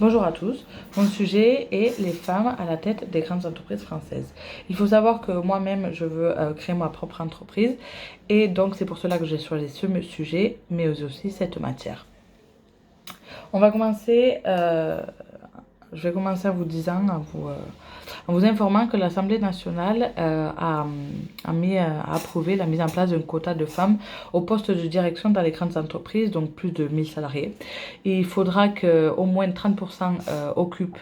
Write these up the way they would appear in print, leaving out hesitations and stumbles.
Bonjour à tous, mon sujet est les femmes à la tête des grandes entreprises françaises. Il faut savoir que moi-même, je veux créer ma propre entreprise et donc c'est pour cela que j'ai choisi ce sujet, mais aussi cette matière. On va commencer, je vais commencer en vous disant, en vous informant que l'Assemblée nationale a approuvé la mise en place d'un quota de femmes au poste de direction dans les grandes entreprises, donc plus de 1000 salariés. Et il faudra qu'au moins 30% occupent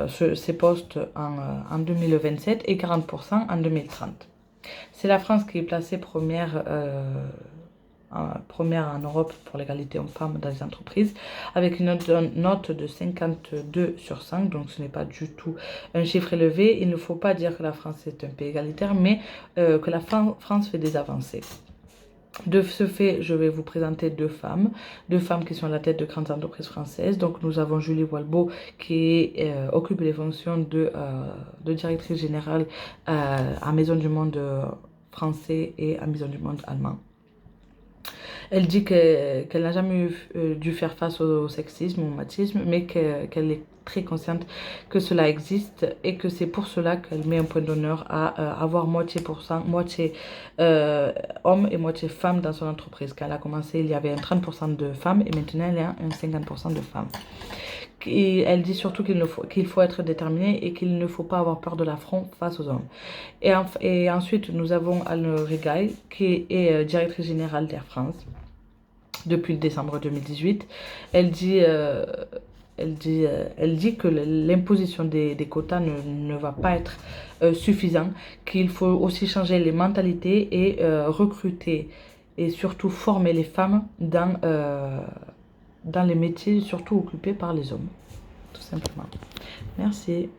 ces postes en 2027 et 40% en 2030. C'est la France qui est placée première en Europe pour l'égalité hommes-femmes dans les entreprises, avec une note de 52 sur 100, donc ce n'est pas du tout un chiffre élevé. Il ne faut pas dire que la France est un pays égalitaire, mais que la France fait des avancées. De ce fait, je vais vous présenter deux femmes qui sont à la tête de grandes entreprises françaises. Donc nous avons Julie Walbaud qui occupe les fonctions de directrice générale à Maison du Monde français et à Maison du Monde allemand. Elle dit qu'elle n'a jamais dû faire face au sexisme ou au machisme, mais qu'elle est très consciente que cela existe et que c'est pour cela qu'elle met un point d'honneur à avoir moitié hommes et moitié femmes dans son entreprise. Quand elle a commencé, il y avait un 30% de femmes et maintenant il y a un 50% de femmes. Et elle dit surtout qu'il faut être déterminé et qu'il ne faut pas avoir peur de l'affront face aux hommes. Et ensuite, nous avons Anne Rigail, qui est directrice générale d'Air France depuis décembre 2018. Elle dit que l'imposition des quotas ne va pas être suffisant, qu'il faut aussi changer les mentalités et recruter et surtout former les femmes dans les métiers surtout occupés par les hommes, tout simplement. Merci.